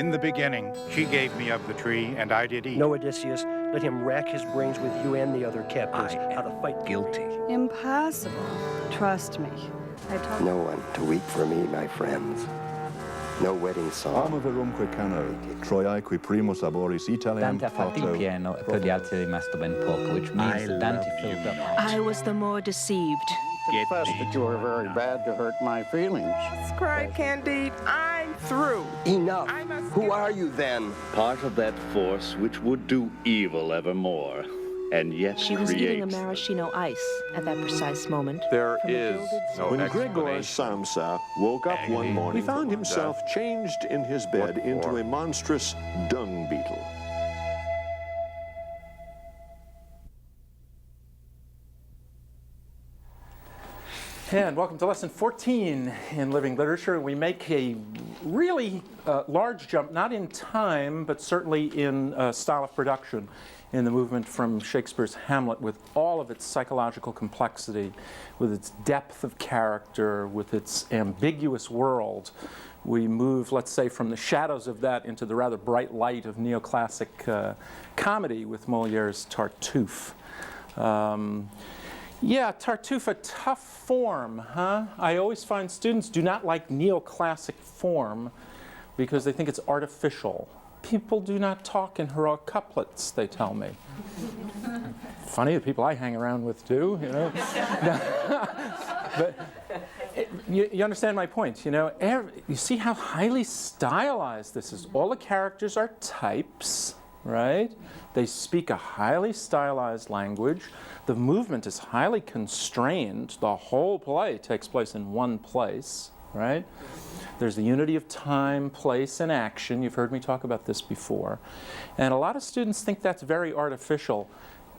In the beginning, she gave me of the tree, and I did eat. No, Odysseus, let him rack his brains with you and the other captives how to fight. Guilty. Impossible. Trust me. No one to weep for me, my friends. No wedding song. Amo verumque cano, Troiae qui primus laboris Italiam Dante ha fatto il pieno e per gli altri è rimasto ben poco, which means that Dante filled up. I was the more deceived. Confess that you were very bad to hurt my feelings. Cried Candide, I'm through. Enough. Who are you then? Part of that force which would do evil evermore, and yet she was eating a maraschino ice at that precise moment. There is no When Gregor Samsa woke up one morning, he found himself changed in his bed into a monstrous dung beetle. And welcome to Lesson 14 in Living Literature. We make a really large jump, not in time, but certainly in style of production, in the movement from Shakespeare's Hamlet with all of its psychological complexity, with its depth of character, with its ambiguous world. We move, let's say, from the shadows of that into the rather bright light of neoclassic comedy with Molière's Tartuffe. Yeah, Tartuffe, a tough form, huh? I always find students do not like neoclassic form because they think it's artificial. People do not talk in heroic couplets, they tell me. Funny, the people I hang around with do, you know. But you understand my point, you know. You see how highly stylized this is. All the characters are types, right? They speak a highly stylized language. The movement is highly constrained. The whole play takes place in one place, right? There's the unity of time, place, and action. You've heard me talk about this before. And a lot of students think that's very artificial,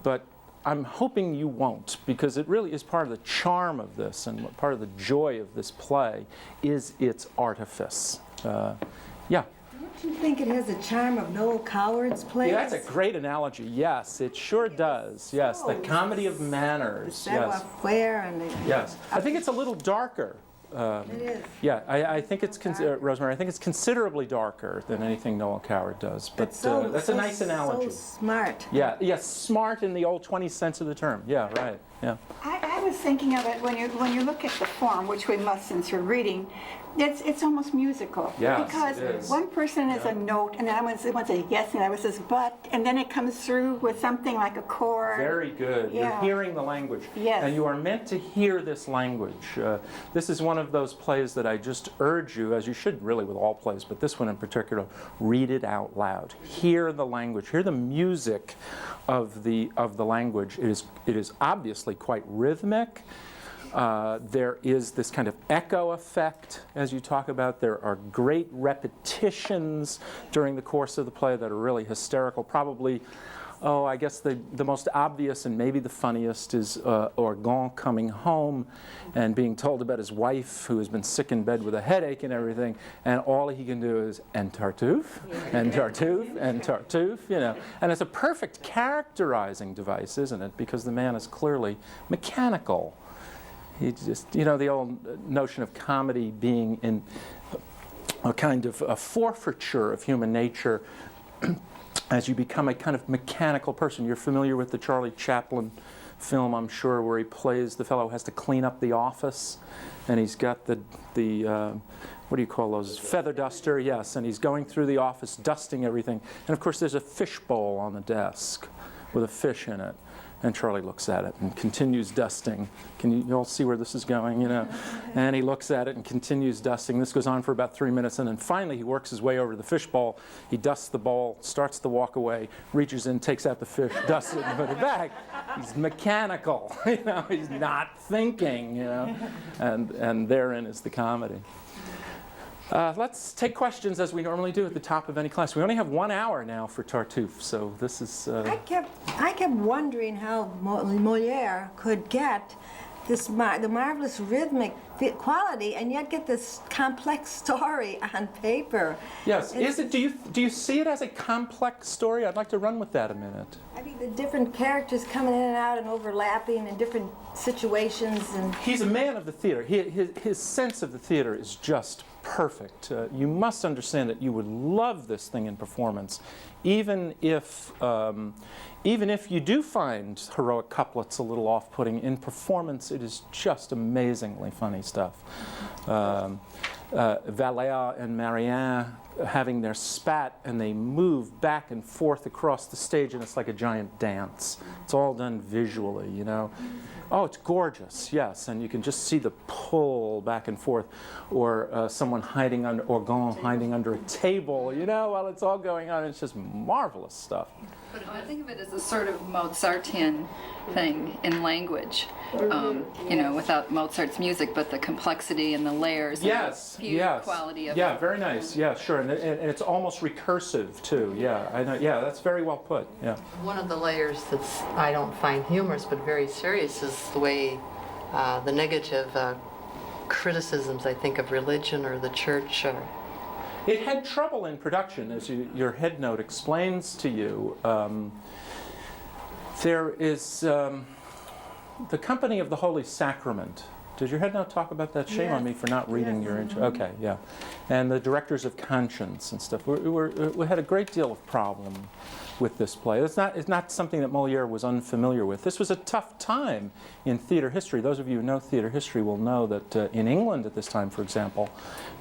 but I'm hoping you won't, because it really is part of the charm of this, and part of the joy of this play is its artifice. Yeah? Don't you think it has the charm of Noel Coward's plays? Yeah, that's a great analogy. Yes, it sure does. Yes, the comedy of manners. Yes. Yes, I think it's a little darker. It is. Yeah, I think it's Rosemary. I think it's considerably darker than anything Noel Coward does. But that's a nice analogy. So smart. Yeah, yes, smart in the old 20 sense of the term. Yeah, right. Yeah. I was thinking of it when you look at the form, which we must since we're reading. It's almost musical. Yes, because one person is a note, and then someone says yes, and I says but, and then it comes through with something like a chord. Very good. Yeah. You're hearing the language. Yes. And you are meant to hear this language. This is one of those plays that I just urge you, as you should really with all plays, but this one in particular, read it out loud. Hear the language. Hear the music of the language. It is obviously quite rhythmic. There is this kind of echo effect, as you talk about. There are great repetitions during the course of the play that are really hysterical. Probably, I guess the most obvious and maybe the funniest is Orgon coming home and being told about his wife who has been sick in bed with a headache and everything, and all he can do is, and Tartuffe, and Tartuffe, and Tartuffe, you know. And it's a perfect characterizing device, isn't it? Because the man is clearly mechanical. He just, you know, the old notion of comedy being in a kind of a forfeiture of human nature as you become a kind of mechanical person. You're familiar with the Charlie Chaplin film, I'm sure, where he plays the fellow who has to clean up the office, and he's got the what do you call those, feather duster, yes, and he's going through the office dusting everything, and of course there's a fish bowl on the desk with a fish in it. And Charlie looks at it and continues dusting. Can you all see where this is going, you know? And he looks at it and continues dusting. This goes on for about 3 minutes, and then finally he works his way over to the fish bowl. He dusts the bowl, starts to walk away, reaches in, takes out the fish, dusts it, and puts it back. He's mechanical, you know? He's not thinking, you know? And therein is the comedy. Let's take questions as we normally do at the top of any class. We only have 1 hour now for Tartuffe, so this is... I kept wondering how Molière could get this the marvelous rhythmic quality and yet get this complex story on paper. Yes. Do you see it as a complex story? I'd like to run with that a minute. I mean, the different characters coming in and out and overlapping in different situations. And he's a man of the theater. His sense of the theater is just perfect. You must understand that you would love this thing in performance, even if you do find heroic couplets a little off-putting. In performance, it is just amazingly funny stuff. Valère and Marianne having their spat, and they move back and forth across the stage, and it's like a giant dance. It's all done visually, you know. Oh, it's gorgeous, yes, and you can just see the pull back and forth, or someone hiding under, Orgon hiding under a table, you know, while it's all going on. It's just marvelous stuff. But I think of it as a sort of Mozartian thing in language, you know, without Mozart's music, but the complexity and the layers Yes, and the yes. quality of Yeah, it. very nice. Yeah, sure, and it's almost recursive too. Yeah, I know. Yeah, that's very well put. Yeah. One of the layers that's I don't find humorous but very serious is the way the negative criticisms, I think, of religion or the church. It had trouble in production, as your head note explains to you. There is the Company of the Holy Sacrament. Did your head note talk about that? Shame on me for not reading your intro. Okay, yeah. And the Directors of Conscience and stuff. We had a great deal of problem with this play. It's not something that Molière was unfamiliar with. This was a tough time in theater history. Those of you who know theater history will know that in England at this time, for example,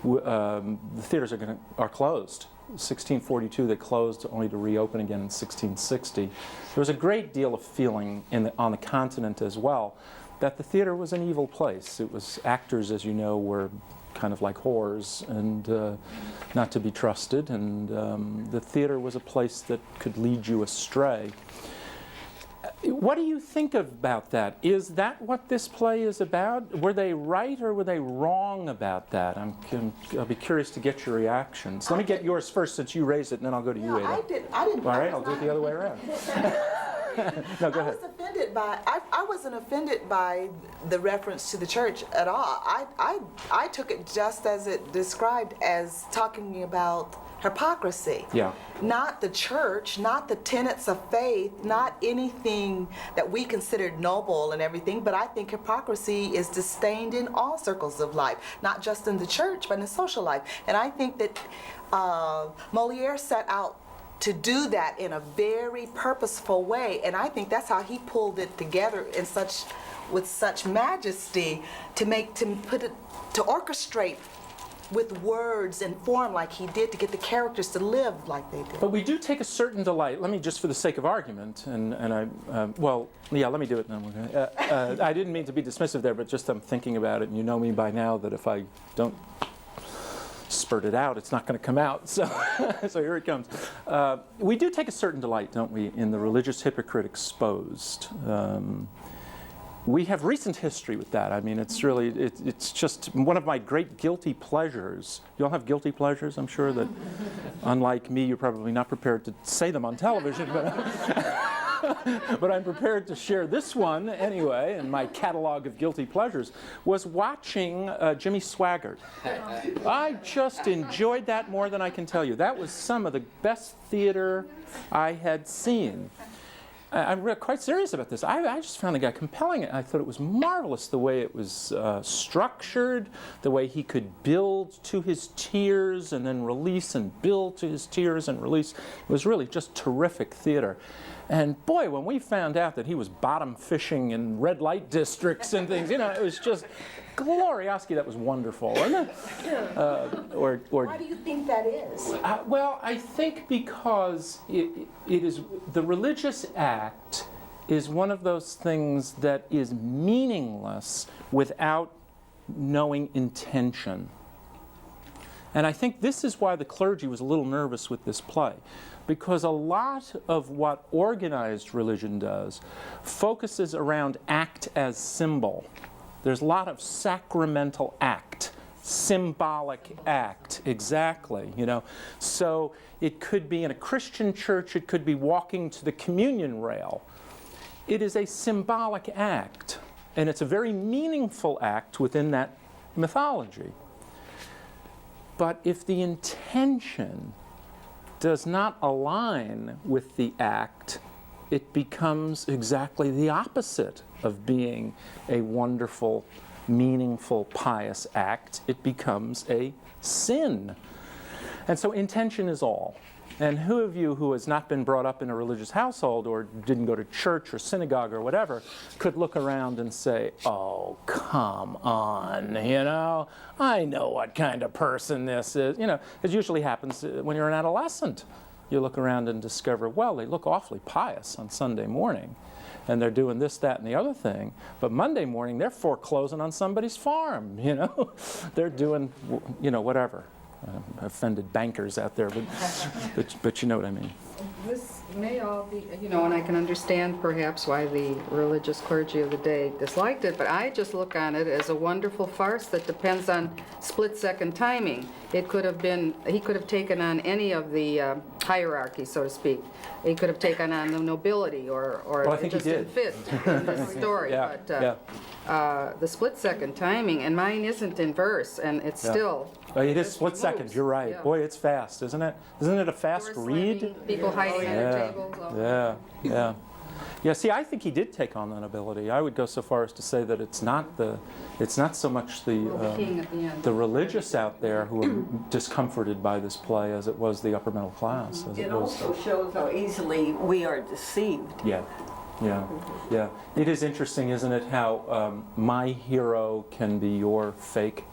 the theaters are closed. 1642 they closed, only to reopen again in 1660. There was a great deal of feeling on the continent as well that the theater was an evil place. It was, actors, as you know, were kind of like whores and not to be trusted, and the theater was a place that could lead you astray. What do you think about that? Is that what this play is about? Were they right or were they wrong about that? I'll be curious to get your reactions. Let me get yours first, since you raised it, and then I'll go to you, Ada. I didn't. All right, I'll do it the other way around. No, go ahead. I wasn't offended by the reference to the church at all. I took it just as it described, as talking about hypocrisy. Yeah. Not the church, not the tenets of faith, not anything that we considered noble and everything, but I think hypocrisy is disdained in all circles of life, not just in the church, but in social life. And I think that Molière set out to do that in a very purposeful way, and I think that's how he pulled it together with such majesty to orchestrate with words and form like he did, to get the characters to live like they did. But we do take a certain delight. Let me, just for the sake of argument, well, yeah, let me do it now. I didn't mean to be dismissive there, but just I'm thinking about it, and you know me by now that if I don't spurt it out, it's not going to come out. So, so here it comes. We do take a certain delight, don't we, in the religious hypocrite exposed. We have recent history with that. I mean, it's really, it's just one of my great guilty pleasures. You all have guilty pleasures, I'm sure, that unlike me, you're probably not prepared to say them on television, but I'm prepared to share this one anyway, in my catalog of guilty pleasures, was watching Jimmy Swaggart. I just enjoyed that more than I can tell you. That was some of the best theater I had seen. I'm quite serious about this. I just found the guy compelling. I thought it was marvelous the way it was structured, the way he could build to his tears and then release, and build to his tears and release. It was really just terrific theater. And boy, when we found out that he was bottom fishing in red light districts and things, you know, it was just gloriously. That was wonderful, wasn't it? Why do you think that is? Well, I think because it is, the religious act is one of those things that is meaningless without knowing intention. And I think this is why the clergy was a little nervous with this play, because a lot of what organized religion does focuses around act as symbol. There's a lot of sacramental act, symbolic act, exactly, you know. So it could be in a Christian church, it could be walking to the communion rail. It is a symbolic act, and it's a very meaningful act within that mythology. But if the intention does not align with the act, it becomes exactly the opposite of being a wonderful, meaningful, pious act. It becomes a sin. And so intention is all. And who of you who has not been brought up in a religious household or didn't go to church or synagogue or whatever could look around and say, oh, come on, you know, I know what kind of person this is. You know, it usually happens when you're an adolescent. You look around and discover, well, they look awfully pious on Sunday morning. And they're doing this, that, and the other thing. But Monday morning, they're foreclosing on somebody's farm, you know. They're doing, you know, whatever. Offended bankers out there, but you know what I mean. This may all be, you know, and I can understand perhaps why the religious clergy of the day disliked it, but I just look on it as a wonderful farce that depends on split-second timing. It could have been, he could have taken on any of the hierarchy, so to speak. He could have taken on the nobility, or well, I think it just he did. didn't fit in this story. Yeah, but the split-second timing, and mine isn't in verse, and it's still... Oh, it is split second. You're right. Yeah. Boy, it's fast, isn't it? Isn't it a fast read? People hiding under tables. Yeah. Yeah. See, I think he did take on that ability. I would go so far as to say that it's not so much the religious out there who are discomforted by this play as it was the upper middle class. It also shows how easily we are deceived. Yeah. It is interesting, isn't it, how my hero can be your fake.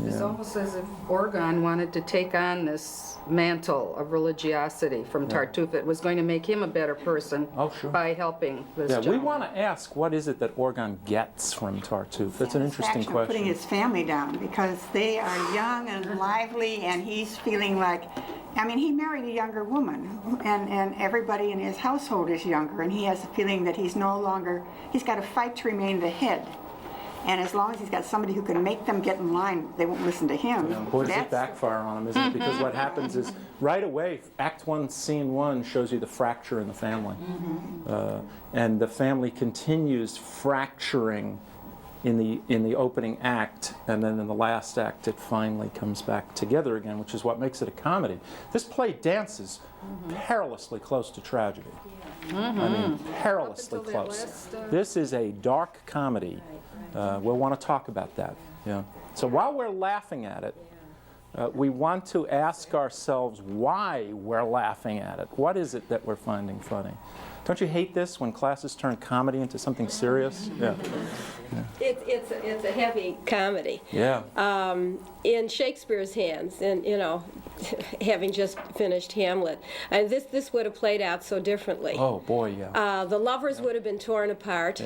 It's almost as if Orgon wanted to take on this mantle of religiosity from Tartuffe. It was going to make him a better person by helping this we gentleman. want to ask, what is it that Orgon gets from Tartuffe? That's an interesting question. Putting his family down, because they are young and lively, and he's feeling like, I mean, he married a younger woman, and everybody in his household is younger, and he has a feeling that he's no longer, he's got to fight to remain the head. And as long as he's got somebody who can make them get in line, they won't listen to him. Boy, does it backfire on him, isn't it? Because what happens is, right away, Act 1, Scene 1 shows you the fracture in the family. And the family continues fracturing in the opening act, and then in the last act it finally comes back together again, which is what makes it a comedy. This play dances perilously close to tragedy. I mean, perilously close. This is a dark comedy. We'll want to talk about that. Yeah. So while we're laughing at it, we want to ask ourselves why we're laughing at it. What is it that we're finding funny? Don't you hate this when classes turn comedy into something serious? Yeah. It's a heavy comedy. Yeah. In Shakespeare's hands, and you know, having just finished Hamlet, and this would have played out so differently. Oh boy, yeah. The lovers would have been torn apart,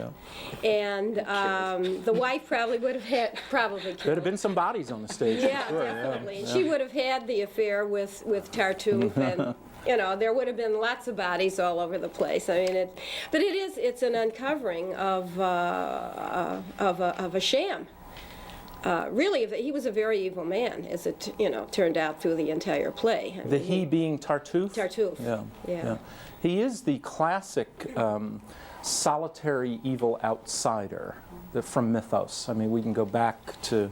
and the wife probably would have had killed. There'd have been some bodies on the stage. Yeah, for sure. definitely. Yeah. She would have had the affair with Tartuffe, and you know, there would have been lots of bodies all over the place. I mean, it's an uncovering of a sham. Really, he was a very evil man, as it turned out through the entire play. I mean, he being Tartuffe? Tartuffe. Yeah. He is the classic solitary evil outsider from mythos. I mean, we can go back to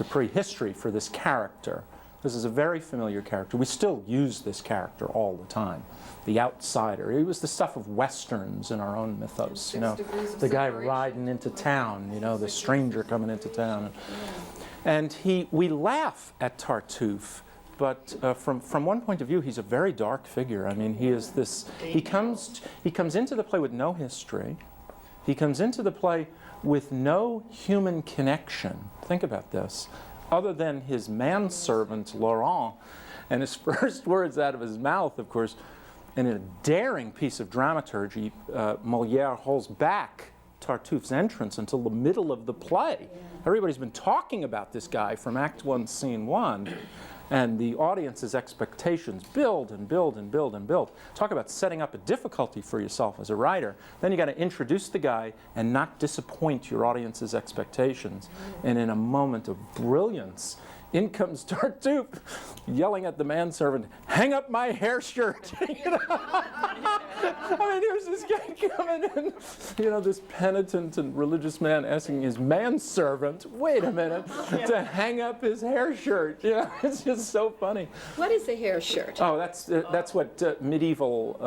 prehistory for this character. This is a very familiar character. We still use this character all the time. The outsider. He was the stuff of westerns in our own mythos. The guy riding into town. The stranger coming into town. And we laugh at Tartuffe, but from one point of view, he's a very dark figure. I mean, he is this. He comes into the play with no history. He comes into the play with no human connection. Think about this. Other than his manservant, Laurent, and his first words out of his mouth, of course, in a daring piece of dramaturgy, Molière holds back Tartuffe's entrance until the middle of the play. Everybody's been talking about this guy from Act 1, Scene 1, and the audience's expectations build and build and build and build. Talk about setting up a difficulty for yourself as a writer. Then you got to introduce the guy and not disappoint your audience's expectations. And in a moment of brilliance, in comes Tartuffe, yelling at the manservant, "Hang up my hair shirt!" I mean, here's this guy coming in, this penitent and religious man asking his manservant, wait a minute, to hang up his hair shirt. It's just so funny. What is a hair shirt? Oh, that's what medieval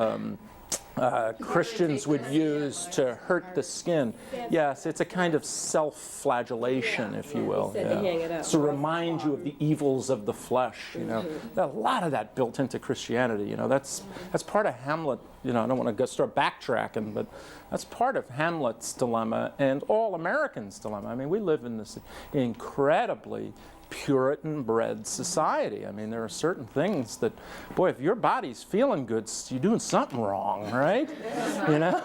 Christians would use to hurt the skin. Yes, it's a kind of self-flagellation, if you will. It's to remind you of the evils of the flesh. You know, a lot of that built into Christianity. You know, that's part of Hamlet. You know, I don't want to start backtracking, but that's part of Hamlet's dilemma and all Americans' dilemma. I mean, we live in this incredibly Puritan-bred society. I mean, there are certain things that, boy, if your body's feeling good, you're doing something wrong, right? You know,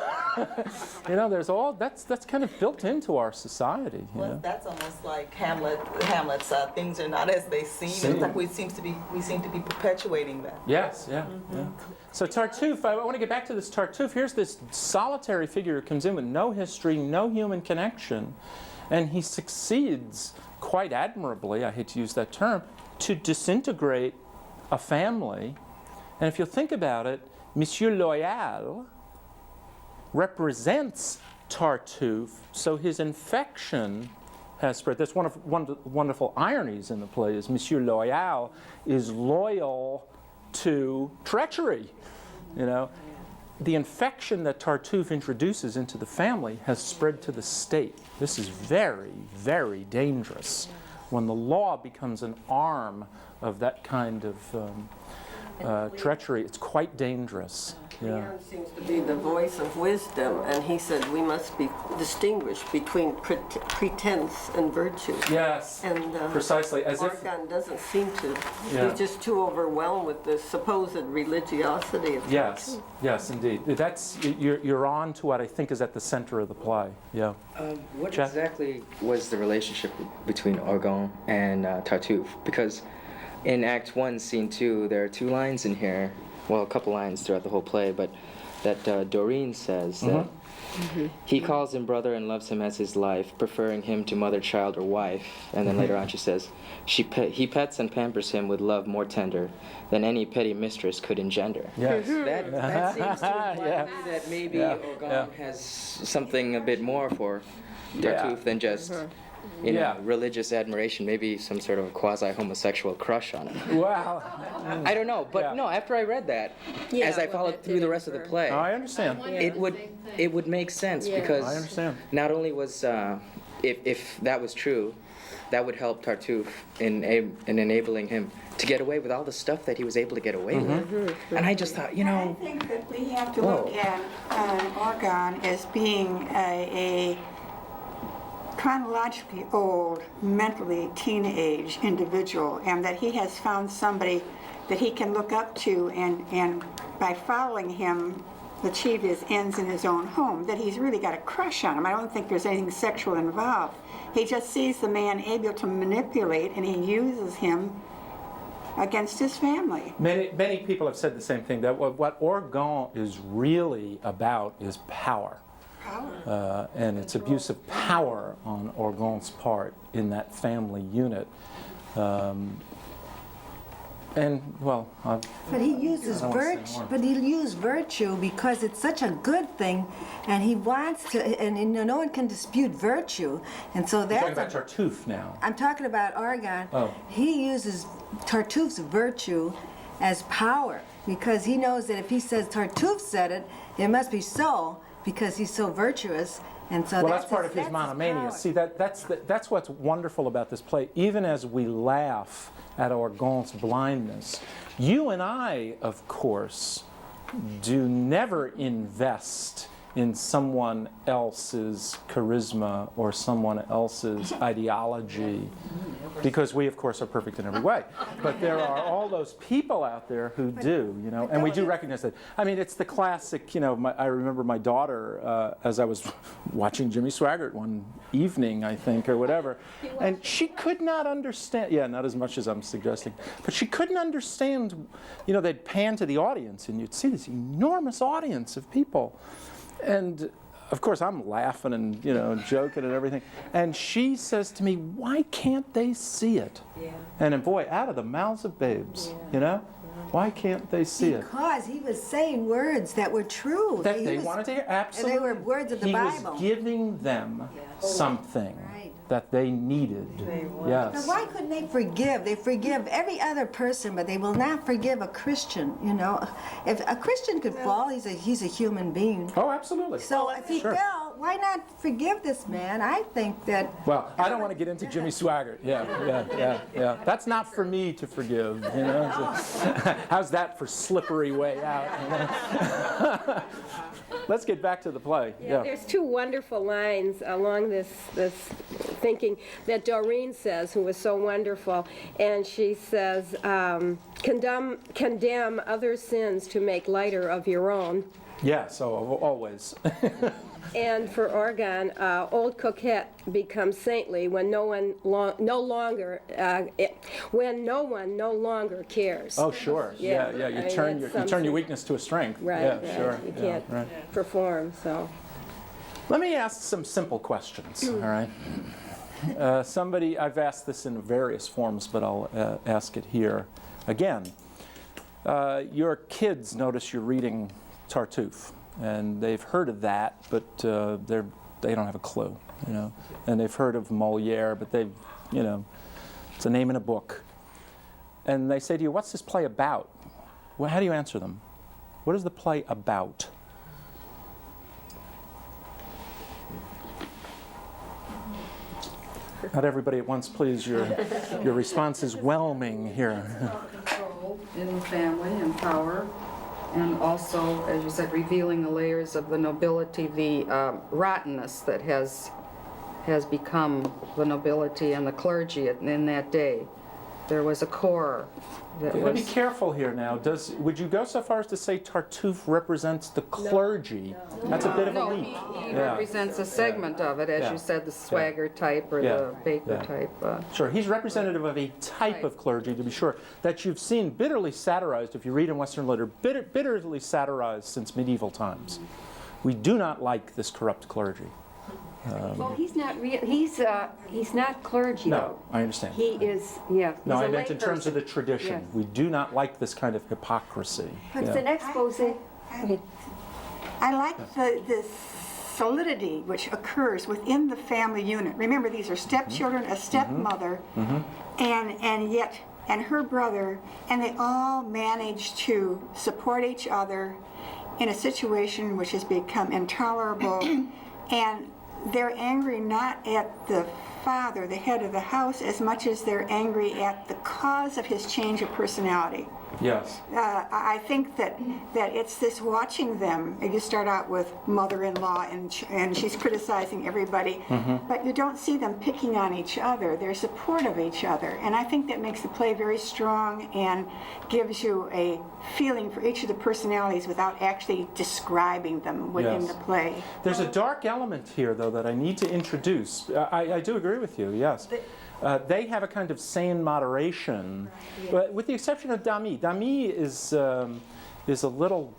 you know, there's all that's kind of built into our society. Well, know? That's almost like Hamlet's things are not as they seem. It's like we seem to be perpetuating that. Yes, yeah, yeah. So Tartuffe, I want to get back to this Tartuffe. Here's this solitary figure who comes in with no history, no human connection, and he succeeds quite admirably, I hate to use that term, to disintegrate a family. And if you think about it, Monsieur Loyal represents Tartuffe, so his infection has spread. That's one of the wonderful ironies in the play is Monsieur Loyal is loyal to treachery. You know, the infection that Tartuffe introduces into the family has spread to the state. This is very, very dangerous when the law becomes an arm of that kind of treachery. It's quite dangerous. Yeah. Leon seems to be the voice of wisdom, and he said we must be distinguished between pretense and virtue. Yes, and precisely. As Orgon doesn't seem to. Yeah. He's just too overwhelmed with the supposed religiosity of Yes, yes, indeed. That's you're on to what I think is at the center of the play. Yeah. What exactly was the relationship between Orgon and Tartuffe? Because in Act 1, Scene 2, there are 2 lines in here. Well, a couple lines throughout the whole play, but that Doreen says that he calls him brother and loves him as his life, preferring him to mother, child, or wife. And then later on she says, he pets and pampers him with love more tender than any petty mistress could engender. Yes. That seems to imply that maybe Orgon has something a bit more for Tartuffe than just you know, religious admiration, maybe some sort of a quasi-homosexual crush on him. Wow. I don't know, but no, after I read that, as I followed through the rest of the play, I understand. It would make sense because I understand. Not only was, if that was true, that would help Tartuffe in enabling him to get away with all the stuff that he was able to get away with. And I just thought, you know... I think that we have to look at Orgon as being a chronologically old, mentally teenage individual, and that he has found somebody that he can look up to and by following him achieve his ends in his own home, that he's really got a crush on him. I don't think there's anything sexual involved. He just sees the man able to manipulate, and he uses him against his family. Many people have said the same thing, that what Orgon is really about is power. And it's abuse of power on Orgon's part in that family unit. And well, but he uses virtue. But he used virtue because it's such a good thing, and he wants to. And you know, no one can dispute virtue, and so that's. You're talking about Tartuffe now. I'm talking about Orgon. Oh. He uses Tartuffe's virtue as power because he knows that if he says Tartuffe said it, it must be so. Because he's so virtuous, and so well, that's part of his monomania. See, that's what's wonderful about this play. Even as we laugh at Orgon's blindness, you and I, of course, do never invest in someone else's charisma or someone else's ideology, because we, of course, are perfect in every way. But there are all those people out there who do, you know, and we do recognize that. I mean, it's the classic, you know, I remember my daughter, as I was watching Jimmy Swaggart one evening, I think, or whatever, and she could not understand, not as much as I'm suggesting, but she couldn't understand, you know, they'd pan to the audience, and you'd see this enormous audience of people. And of course, I'm laughing and, you know, joking and everything. And she says to me, "Why can't they see it?" Yeah. And then, boy, out of the mouths of babes, you know, why can't they see it? Because he was saying words that were true. That they wanted to hear. Absolutely. And they were words of the Bible. He was giving them something. Right. that they needed. Now, Yes. why couldn't they forgive? They forgive every other person, but they will not forgive a Christian. You know, if a Christian could fall, he's a human being. Oh, absolutely. So if he Sure. fell, why not forgive this man? I think that. Well, I don't want to get into Jimmy Swaggart. Yeah. That's not for me to forgive. You know, how's that for slippery way out? Let's get back to the play. Yeah. There's two wonderful lines along this thinking that Doreen says, who was so wonderful, and she says, condemn other sins to make lighter of your own. Yeah. So always. And for Orgon, old coquette becomes saintly when no one no longer cares. Oh, sure. Yeah. You I mean, turn that's your weakness to a strength. Right. Yeah. Right. Sure. You Yeah, can't perform. So. Let me ask some simple questions. All right. I've asked this in various forms, but I'll ask it here again. Your kids notice you're reading Tartuffe, and they've heard of that, but they don't have a clue, you know. And they've heard of Molière, but it's a name in a book. And they say to you, "What's this play about?" Well, how do you answer them? What is the play about? Not everybody at once, please. Your response is whelming here. Control in the family and power, and also, as you said, revealing the layers of the nobility, the rottenness that has become the nobility and the clergy in that day. There was a core that Well, be was... careful here now. Would you go so far as to say Tartuffe represents the clergy? That's a bit of a leap. He represents a segment of it, as you said, the swagger type or the baker type. Sure, he's representative of a type of clergy, to be sure, that you've seen bitterly satirized, if you read in Western literature, bitterly satirized since medieval times. We do not like this corrupt clergy. Well, he's not real. He's not clergy. No, though. I understand. He is. Yeah. No, he's I a meant lay in terms of the person. tradition. Yes. We do not like this kind of hypocrisy. But it's an expose. I like the solidity which occurs within the family unit. Remember, these are stepchildren, a stepmother, and her brother, and they all manage to support each other in a situation which has become intolerable, and they're angry not at the father, the head of the house, as much as they're angry at the cause of his change of personality. Yes. I think that it's this watching them. You start out with mother-in-law, and she's criticizing everybody, but you don't see them picking on each other. They're supportive of each other, and I think that makes the play very strong and gives you a feeling for each of the personalities without actually describing them within the play. There's a dark element here, though, that I need to introduce. I do agree with you, yes. They have a kind of sane moderation, but with the exception of Damy. Damy is a little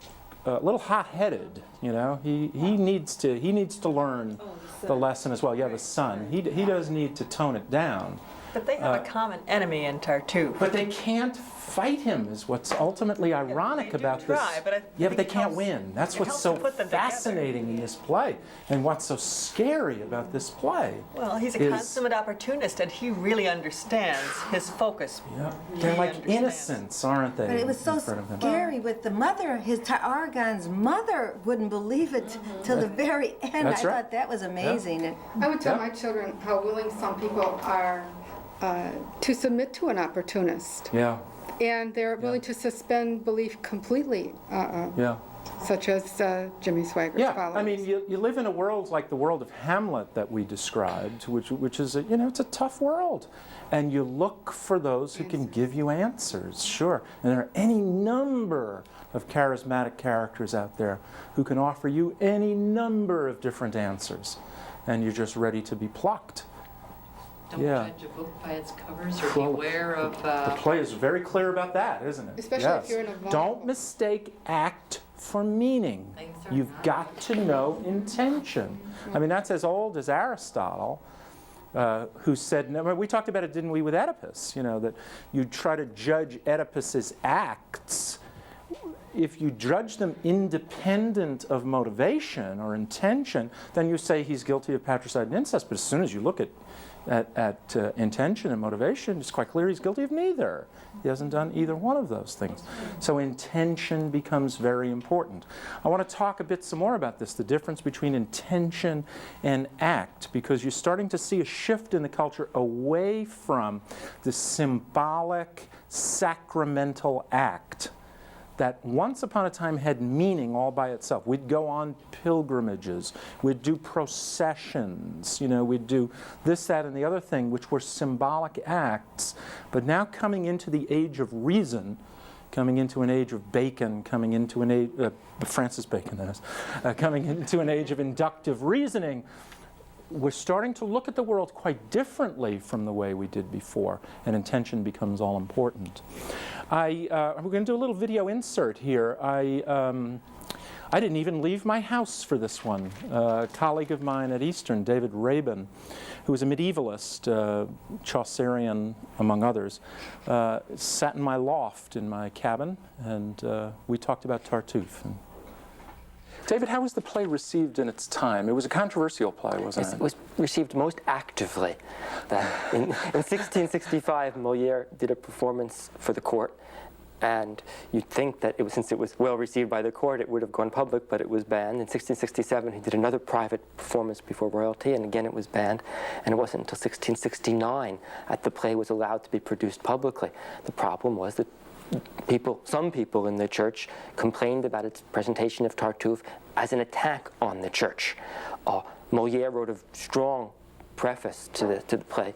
hot-headed. You know, he needs to learn the lesson as well. Yeah, the son. He does need to tone it down. But they have a common enemy in Tartuffe. But they can't fight him, is what's ultimately ironic about this. But they can't win. That's what's so fascinating in this play, and what's so scary about this play. Well, he's a consummate opportunist, and he really understands his focus. Yeah, they're like innocents, aren't they? But it was so scary with the mother. Argon's mother wouldn't believe it till the very end. That's right. I thought that was amazing. I would tell my children how willing some people are to submit to an opportunist. Yeah. And they're willing to suspend belief completely, such as Jimmy Swaggart's followers. I mean, you live in a world like the world of Hamlet that we described, which is, it's a tough world. And you look for those who can give you answers, sure. And there are any number of charismatic characters out there who can offer you any number of different answers. And you're just ready to be plucked. Don't judge a book by its covers, or beware of... The play is very clear about that, isn't it? Especially if you're in a vulnerable... Don't mistake act for meaning. You've got to know intention. I mean, that's as old as Aristotle, who said, we talked about it, didn't we, with Oedipus, that you try to judge Oedipus's acts if you judge them independent of motivation or intention, then you say he's guilty of patricide and incest. But as soon as you look at intention and motivation, it's quite clear he's guilty of neither. He hasn't done either one of those things. So intention becomes very important. I want to talk a bit some more about this, the difference between intention and act, because you're starting to see a shift in the culture away from the symbolic, sacramental act that once upon a time had meaning all by itself. We'd go on pilgrimages, we'd do processions, we'd do this, that, and the other thing, which were symbolic acts. But now coming into the age of reason, coming into an age of Bacon, coming into an age, Francis Bacon that is, coming into an age of inductive reasoning, we're starting to look at the world quite differently from the way we did before, and intention becomes all important. We're going to do a little video insert here. I didn't even leave my house for this one. A colleague of mine at Eastern, David Rabin, who was a medievalist, Chaucerian among others, sat in my loft in my cabin, and we talked about Tartuffe. David, how was the play received in its time? It was a controversial play, wasn't it? It was received most actively. In 1665, Molière did a performance for the court, and you'd think that since it was well received by the court, it would have gone public, but it was banned. In 1667, he did another private performance before royalty, and again it was banned. And it wasn't until 1669 that the play was allowed to be produced publicly. The problem was that some people in the church complained about its presentation of Tartuffe as an attack on the church. Molière wrote a strong preface to the play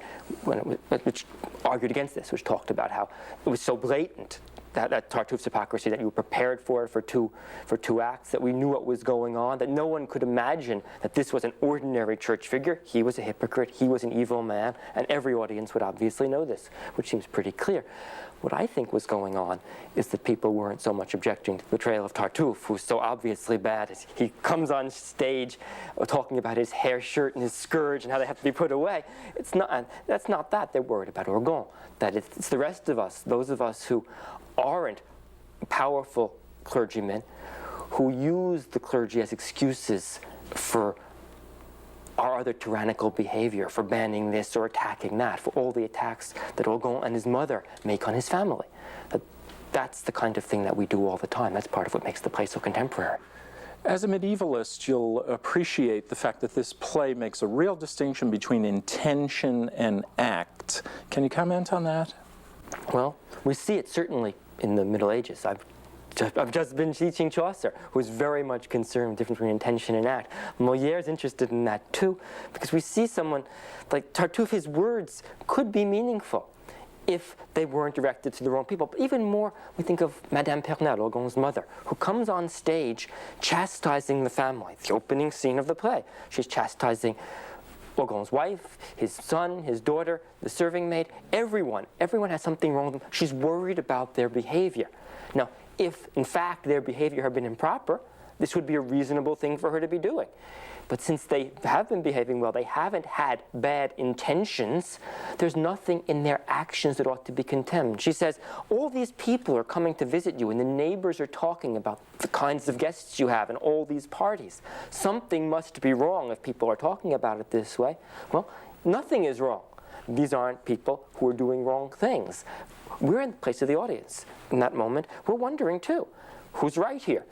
which argued against this, which talked about how it was so blatant, that Tartuffe's hypocrisy, that you were prepared for it for two acts, that we knew what was going on, that no one could imagine that this was an ordinary church figure. He was a hypocrite, he was an evil man, and every audience would obviously know this, which seems pretty clear. What I think was going on is that people weren't so much objecting to the portrayal of Tartuffe, who's so obviously bad. As he comes on stage talking about his hair shirt and his scourge and how they have to be put away. That's not that. They're worried about Orgon. That it's the rest of us, those of us who aren't powerful clergymen, who use the clergy as excuses for our other tyrannical behavior, for banning this or attacking that, for all the attacks that Orgon and his mother make on his family. That's the kind of thing that we do all the time. That's part of what makes the play so contemporary. As a medievalist, you'll appreciate the fact that this play makes a real distinction between intention and act. Can you comment on that? Well, we see it certainly in the Middle Ages. I've just been teaching Chaucer, who is very much concerned with the difference between intention and act. Molière's interested in that too, because we see someone like Tartuffe, his words could be meaningful if they weren't directed to the wrong people. But even more, we think of Madame Pernelle, Orgon's mother, who comes on stage chastising the family. The opening scene of the play. She's chastising Orgon's wife, his son, his daughter, the serving maid, everyone. Everyone has something wrong with them. She's worried about their behavior. Now, if, in fact, their behavior had been improper, this would be a reasonable thing for her to be doing. But since they have been behaving well, they haven't had bad intentions, there's nothing in their actions that ought to be condemned. She says, all these people are coming to visit you, and the neighbors are talking about the kinds of guests you have and all these parties. Something must be wrong if people are talking about it this way. Well, nothing is wrong. These aren't people who are doing wrong things. We're in the place of the audience. In that moment, we're wondering too, who's right here?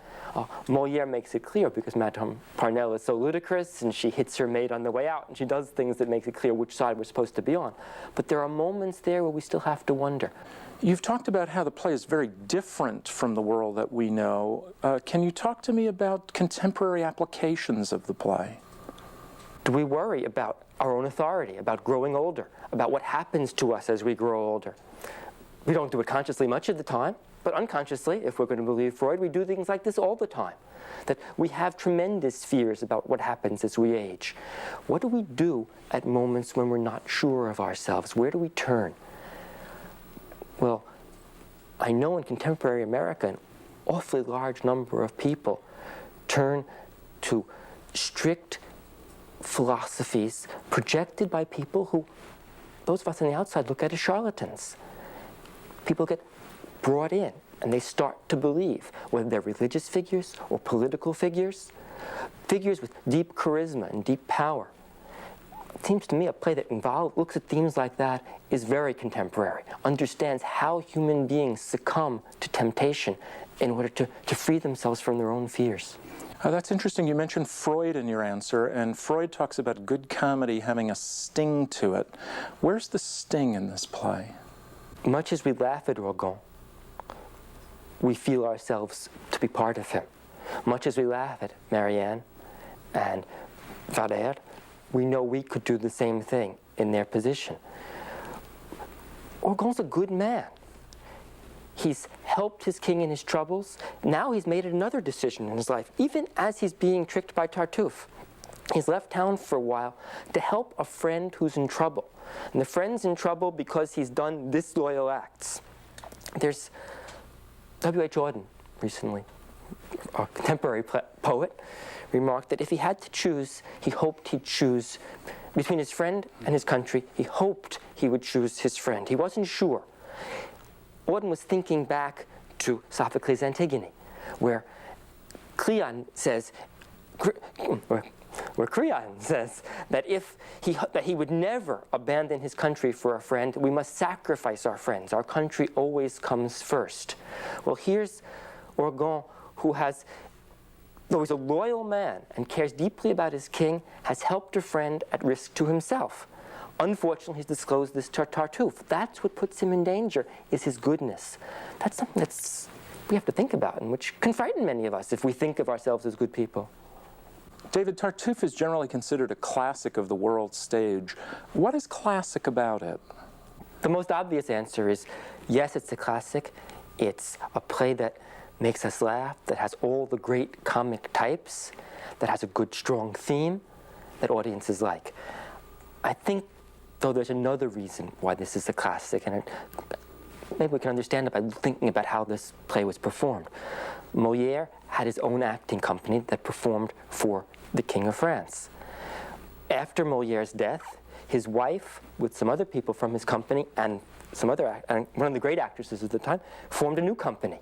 Molière makes it clear because Madame Pernelle is so ludicrous and she hits her maid on the way out and she does things that makes it clear which side we're supposed to be on. But there are moments there where we still have to wonder. You've talked about how the play is very different from the world that we know. Can you talk to me about contemporary applications of the play? Do we worry about our own authority, about growing older, about what happens to us as we grow older? We don't do it consciously much of the time, but unconsciously, if we're going to believe Freud, we do things like this all the time. That we have tremendous fears about what happens as we age. What do we do at moments when we're not sure of ourselves? Where do we turn? Well, I know in contemporary America, an awfully large number of people turn to strict philosophies projected by people who, those of us on the outside, look at as charlatans. People get brought in and they start to believe, whether they're religious figures or political figures, figures with deep charisma and deep power. It seems to me a play that looks at themes like that is very contemporary, understands how human beings succumb to temptation in order to free themselves from their own fears. That's interesting. You mentioned Freud in your answer, and Freud talks about good comedy having a sting to it. Where's the sting in this play? Much as we laugh at Orgon, we feel ourselves to be part of him. Much as we laugh at Marianne and Valère, we know we could do the same thing in their position. Orgon's a good man. He's helped his king in his troubles. Now he's made another decision in his life, even as he's being tricked by Tartuffe. He's left town for a while to help a friend who's in trouble. And the friend's in trouble because he's done disloyal acts. There's W.H. Auden recently, a contemporary poet, remarked that if he had to choose, he hoped he'd choose between his friend and his country. He hoped he would choose his friend. He wasn't sure. Auden was thinking back to Sophocles' Antigone, where Creon says that that he would never abandon his country for a friend. We must sacrifice our friends. Our country always comes first. Well, here's Orgon, though he's a loyal man and cares deeply about his king, has helped a friend at risk to himself. Unfortunately, he's disclosed this to Tartuffe. That's what puts him in danger, is his goodness. That's something we have to think about, and which can frighten many of us if we think of ourselves as good people. David, Tartuffe is generally considered a classic of the world stage. What is classic about it? The most obvious answer is, yes, it's a classic. It's a play that makes us laugh, that has all the great comic types, that has a good, strong theme that audiences like. I think, though, there's another reason why this is a classic, and maybe we can understand it by thinking about how this play was performed. Molière had his own acting company that performed for the King of France. After Molière's death, his wife, with some other people from his company and one of the great actresses at the time, formed a new company.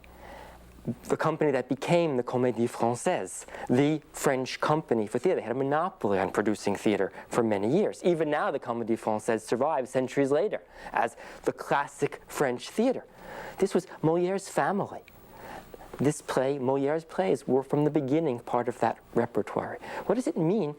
The company that became the Comédie Française, the French company for theater. They had a monopoly on producing theater for many years. Even now, the Comédie Française survives centuries later as the classic French theater. This was Molière's family. This play, Molière's plays, were from the beginning part of that repertoire. What does it mean,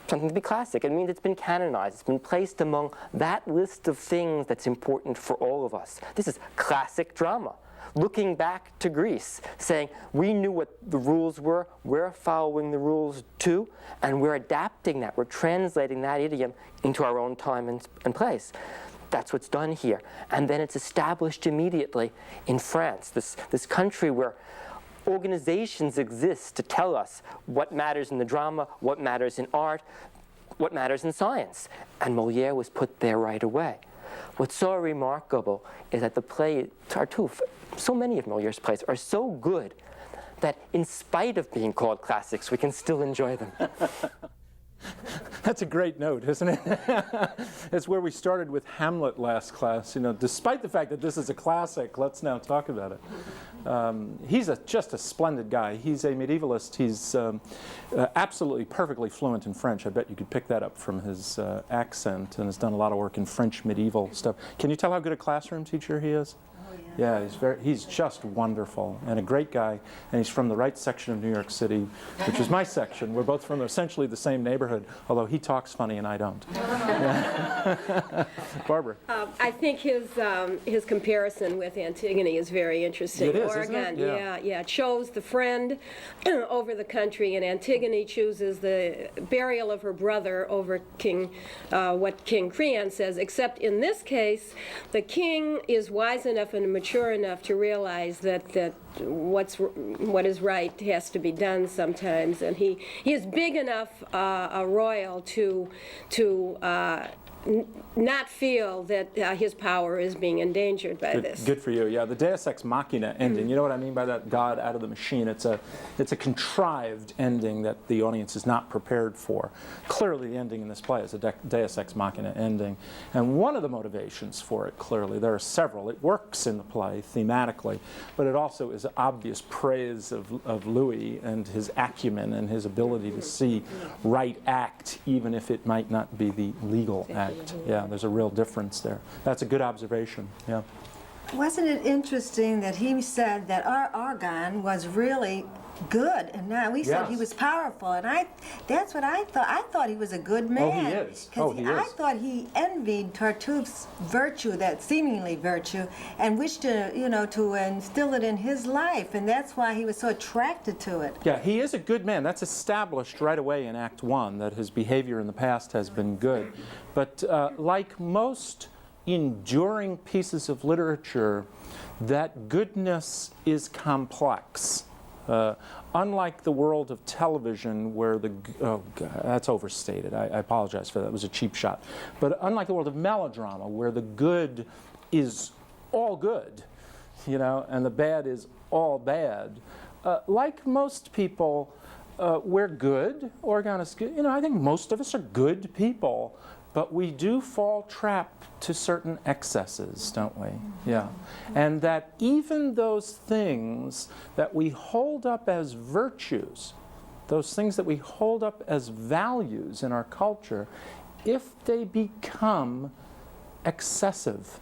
something to be classic? It means it's been canonized. It's been placed among that list of things that's important for all of us. This is classic drama. Looking back to Greece, saying, we knew what the rules were, we're following the rules too, and we're adapting that, we're translating that idiom into our own time and place. That's what's done here. And then it's established immediately in France, this country where organizations exist to tell us what matters in the drama, what matters in art, what matters in science. And Molière was put there right away. What's so remarkable is that the play Tartuffe, so many of Molière's plays are so good that in spite of being called classics, we can still enjoy them. That's a great note, isn't it? It's where we started with Hamlet last class. You know, despite the fact that this is a classic, let's now talk about it. He's just a splendid guy. He's a medievalist. He's absolutely perfectly fluent in French. I bet you could pick that up from his accent, and has done a lot of work in French medieval stuff. Can you tell how good a classroom teacher he is? Yeah, he's just wonderful and a great guy, and he's from the right section of New York City, which is my section. We're both from essentially the same neighborhood, although he talks funny and I don't. Barbara. I think his comparison with Antigone is very interesting. It is, Oregon, isn't it? Yeah, chose the friend over the country, and Antigone chooses the burial of her brother over what King Creon says, except in this case, the king is wise enough and mature enough to realize that what is right has to be done sometimes, and he is big enough a royal to not feel that his power is being endangered by this. Good for you. Yeah, the Deus Ex Machina ending. You know what I mean by that? God out of the machine. It's a contrived ending that the audience is not prepared for. Clearly, the ending in this play is a Deus Ex Machina ending, and one of the motivations for it. Clearly, there are several. It works in the play thematically, but it also is obvious praise of Louis and his acumen and his ability to see right act, even if it might not be the legal act. Yeah. There's a real difference there. That's a good observation. Yeah. Wasn't it interesting that he said that our Argon was really good, and now we said he was powerful, and that's what I thought. I thought he was a good man. Oh, he is. Oh, he is. I thought he envied Tartuffe's virtue, that seemingly virtue, and wished to, to instill it in his life, and that's why he was so attracted to it. Yeah, he is a good man. That's established right away in Act 1, that his behavior in the past has been good. But like most enduring pieces of literature, that goodness is complex. Unlike the world of television where that's overstated. I apologize for that. It was a cheap shot. But unlike the world of melodrama where the good is all good, and the bad is all bad, like most people, we're good. Orgon is good. I think most of us are good people. But we do fall trap to certain excesses, don't we? Yeah. And that even those things that we hold up as virtues, those things that we hold up as values in our culture, if they become excessive,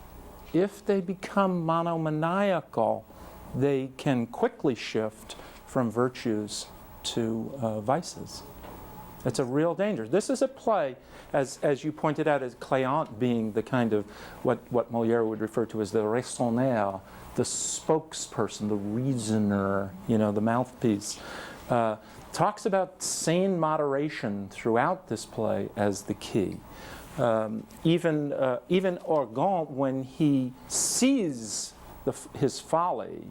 if they become monomaniacal, they can quickly shift from virtues to vices. It's a real danger. This is a play, as you pointed out, as Cléante being the kind of what Molière would refer to as the raisonneur, the spokesperson, the reasoner, the mouthpiece, talks about sane moderation throughout this play as the key. Even Orgon, when he sees his folly,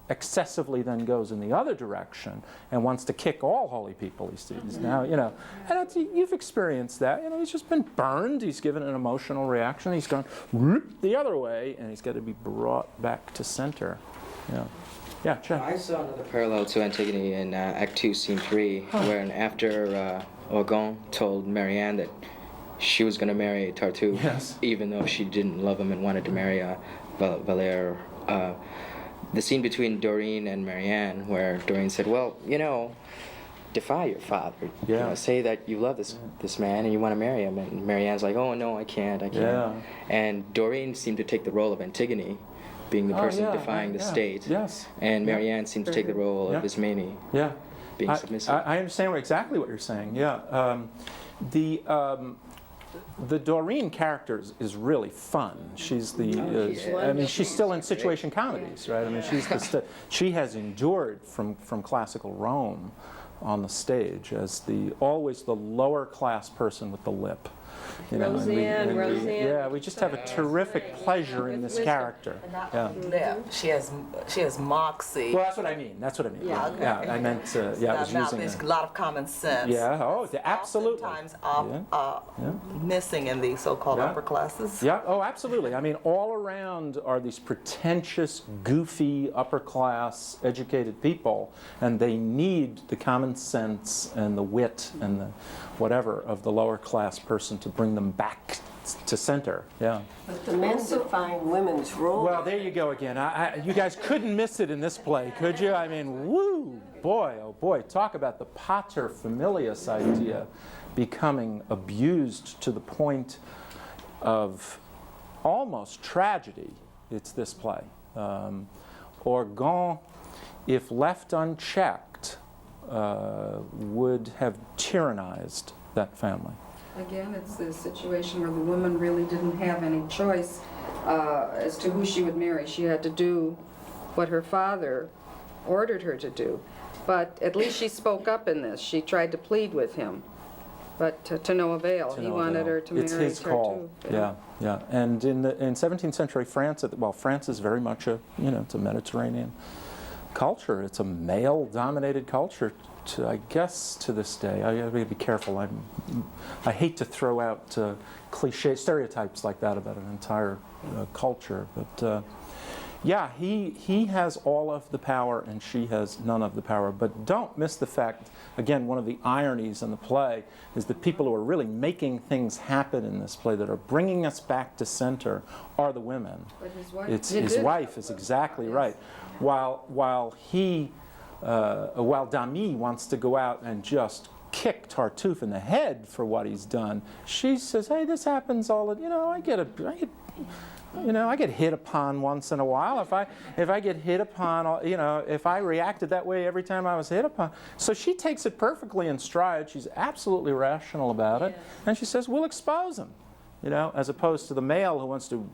excessively then goes in the other direction and wants to kick all holy people he sees. Now, and you've experienced that. He's just been burned. He's given an emotional reaction. He's gone the other way, and he's got to be brought back to center. Yeah, Chad. I saw another parallel to Antigone in Act 2, Scene 3, where after Orgon told Marianne that she was going to marry Tartuffe, even though she didn't love him and wanted to marry Valère. The scene between Dorine and Marianne, where Dorine said, well, defy your father. Say that you love this man and you want to marry him. And Marianne's like, oh, no, I can't. Yeah. And Dorine seemed to take the role of Antigone, being the person defying the state. Yes. And Marianne seemed to take the role of Ismene, being submissive. I understand exactly what you're saying, yeah. The Dorine character is really fun. She's she's still in situation comedies, right? I mean, she has endured from classical Rome on the stage as always the lower class person with the lip. Roseanne. Yeah, we just have a terrific pleasure in this character. Lip. She has moxie. Well, that's what I mean. Yeah, okay. I meant now there's a lot of common sense. Yeah. Oh, absolutely. Oftentimes missing in the so-called upper classes. Yeah. Oh, absolutely. I mean, all around are these pretentious, goofy, upper class, educated people, and they need the common sense and the wit and the whatever of the lower class person to bring them back to center. Yeah. But the men define women's role. Well, there you go again. You guys couldn't miss it in this play, could you? I mean, woo, boy, oh boy, talk about the pater familias idea becoming abused to the point of almost tragedy. It's this play. Orgon, if left unchecked, would have tyrannized that family. Again, it's a situation where the woman really didn't have any choice as to who she would marry. She had to do what her father ordered her to do. But at least she spoke up in this. She tried to plead with him, but to no avail. He wanted her to marry Tartuffe. It's his call. Yeah. And in 17th century France, France is very much it's a Mediterranean culture. It's a male-dominated culture, I guess, to this day. I gotta be careful. I hate to throw out cliche stereotypes like that about an entire culture, but yeah, he has all of the power and she has none of the power. But don't miss the fact, again, one of the ironies in the play is the people who are really making things happen in this play, that are bringing us back to center, are the women. But his wife, His wife is exactly right. While Dami wants to go out and just kick Tartuffe in the head for what he's done, she says, "Hey, this happens all the, I get hit upon once in a while. If I get hit upon, if I reacted that way every time I was hit upon." So she takes it perfectly in stride. She's absolutely rational about it, and she says, "We'll expose him," as opposed to the male who wants to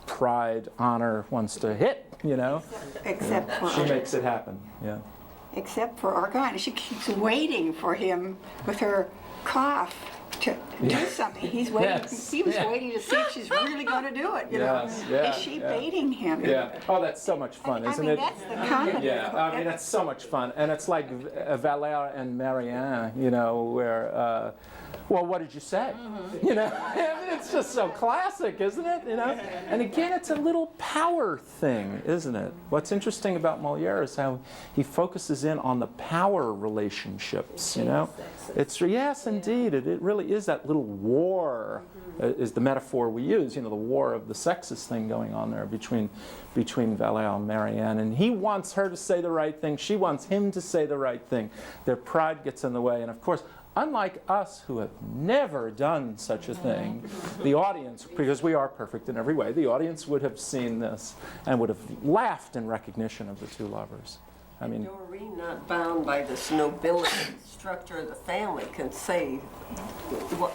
pride, honor, wants to hit, Except for she makes it happen. Yeah. Except for Orgon, she keeps waiting for him with her cough to do something. He's waiting. Yes. He was waiting to see if she's really going to do it. Is she baiting him? Yeah. Oh, that's so much fun, isn't it? That's the comedy. Yeah. I mean, that's so much fun, and it's like Valère and Marianne, where. Well, what did you say? I mean, it's just so classic, isn't it? And again, it's a little power thing, isn't it? What's interesting about Molière is how he focuses in on the power relationships. It's yes, indeed, it really is that little war. Is the metaphor we use? The war of the sexist thing going on there between Valère and Marianne, and he wants her to say the right thing. She wants him to say the right thing. Their pride gets in the way, and of course, unlike us who have never done such a thing, the audience, because we are perfect in every way, the audience would have seen this and would have laughed in recognition of the two lovers. I mean, Doreen, not bound by this nobility structure of the family, can say what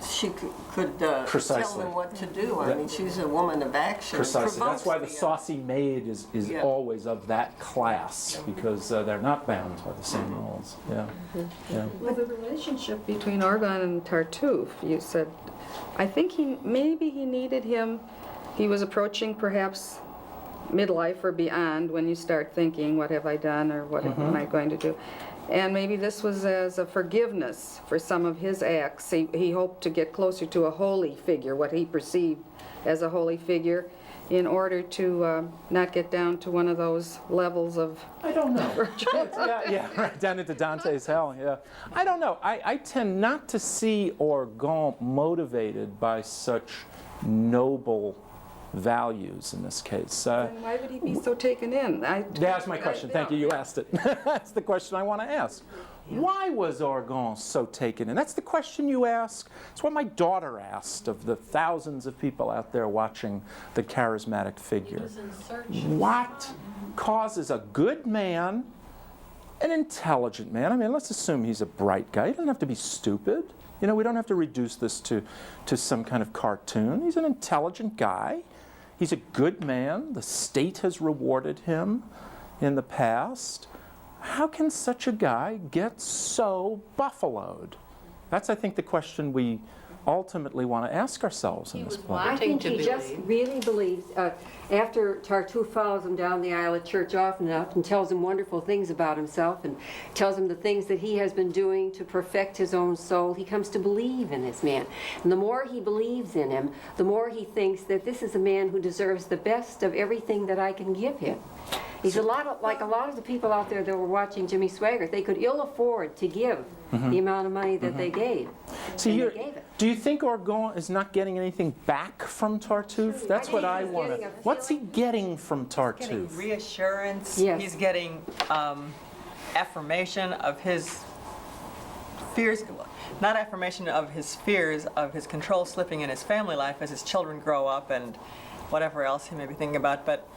she could tell them what to do. I mean, she's a woman of action. Precisely. That's why the saucy maid is always of that class, because they're not bound by the same rules. Yeah. Well, the relationship between Orgon and Tartuffe, you said, I think maybe he needed him. He was approaching perhaps midlife or beyond when you start thinking, what have I done, or what am I going to do? And maybe this was as a forgiveness for some of his acts. He hoped to get closer to a holy figure, what he perceived as a holy figure, in order to not get down to one of those levels of... I don't know. Right, down into Dante's hell, yeah. I don't know. I tend not to see Orgon motivated by such noble values in this case. Then why would he be so taken in? That's my question. Thank you. You asked it. That's the question I want to ask. Why was Orgon so taken in? That's the question you ask. It's what my daughter asked of the thousands of people out there watching the charismatic figure. What causes a good man, an intelligent man? I mean, let's assume he's a bright guy. He doesn't have to be stupid. We don't have to reduce this to some kind of cartoon. He's an intelligent guy. He's a good man. The state has rewarded him in the past. How can such a guy get so buffaloed? That's, I think, the question we ultimately want to ask ourselves in this play. I think he just really believes, after Tartuffe follows him down the aisle at church often enough and tells him wonderful things about himself and tells him the things that he has been doing to perfect his own soul, he comes to believe in this man. And the more he believes in him, the more he thinks that this is a man who deserves the best of everything that I can give him. He's like a lot of the people out there that were watching Jimmy Swaggart. They could ill afford to give the amount of money that they gave. So do you think Orgon is not getting anything back from Tartuffe? That's what I want to... What's he getting from Tartuffe? He's getting reassurance. Yes. He's getting affirmation of his fears, not affirmation of his fears of his control slipping in his family life as his children grow up and whatever else he may be thinking about, but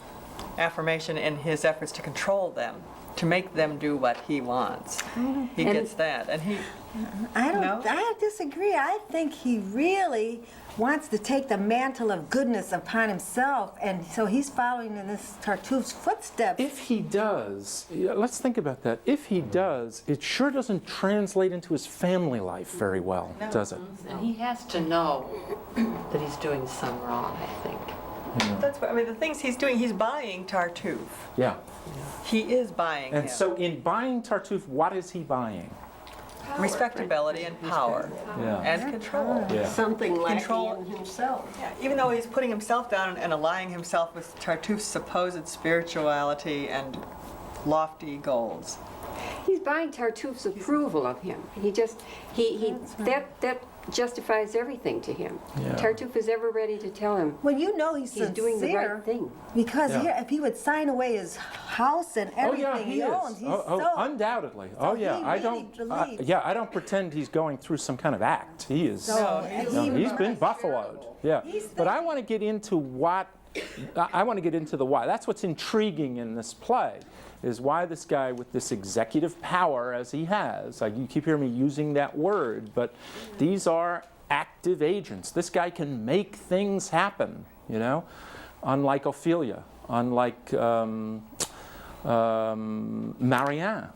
affirmation in his efforts to control them, to make them do what he wants. He gets that, and he... I disagree. I think he really wants to take the mantle of goodness upon himself, and so he's following in this Tartuffe's footsteps. If he does, let's think about that. If he does, it sure doesn't translate into his family life very well, does it? And he has to know that he's doing some wrong, I think. That's what, I mean, the things he's doing, he's buying Tartuffe. Yeah. He is buying him. And so in buying Tartuffe, what is he buying? Respectability and power. Yeah. And control. Yeah. Something lacking Control in himself. Yeah, even though he's putting himself down and allying himself with Tartuffe's supposed spirituality and lofty goals. He's buying Tartuffe's approval of him. He just, that justifies everything to him. Yeah. Tartuffe is ever ready to tell him. Well, you know he's sincere, doing the right thing. Because Yeah. here, if he would sign away his house and everything he he is. owns, he's Undoubtedly. so Oh yeah, he I really don't. believes. I don't pretend he's going through some kind of act. He is. So, He's been buffaloed. Yeah. But I want to get into what. I want to get into the why. That's what's intriguing in this play, is why this guy with this executive power as he has. You keep hearing me using that word, but these are active agents. This guy can make things happen. You know, unlike Ophelia, unlike Marianne.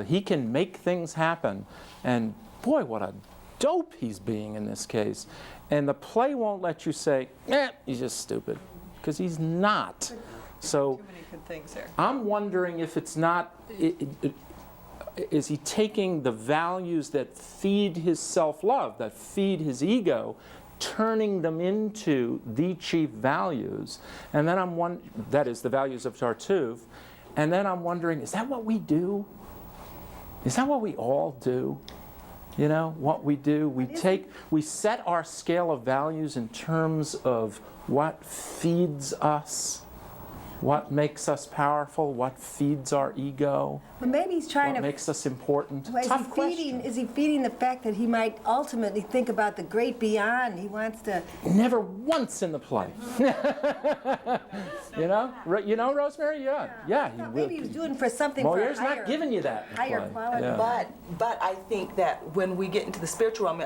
He can make things happen. And boy, what a dope he's being in this case. And the play won't let you say, he's just stupid, because he's not. So Too many good things there. I'm wondering if it's not, is he taking the values that feed his self-love, that feed his ego, turning them into the chief values? And then that is the values of Tartuffe. And then I'm wondering, is that what we do? Is that what we all do? You know, what we do, we set our scale of values in terms of what feeds us, what makes us powerful, what feeds our ego, But maybe he's trying what to. makes us important. Well, Tough question. Is he feeding the fact that he might ultimately think about the great beyond? He wants to. Never once in the play. You know, Rosemary? Yeah. Maybe he was doing for something Moliere's for a higher, not giving you that in the higher play. quality. Yeah. But I think that when we get into the spiritual realm,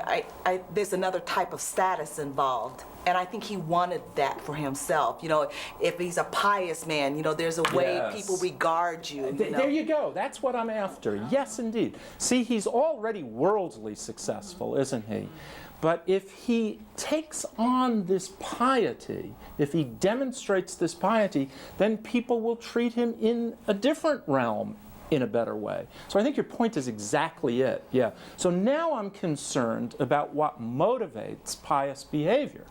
there's another type of status involved. And I think he wanted that for himself. You know, if he's a pious man, you know, there's a way Yes. people regard you. There you go. That's what I'm after. Yes, indeed. See, he's already worldly successful, isn't he? But if he takes on this piety, if he demonstrates this piety, then people will treat him in a different realm in a better way. So I think your point is exactly it. Yeah. So now I'm concerned about what motivates pious behavior.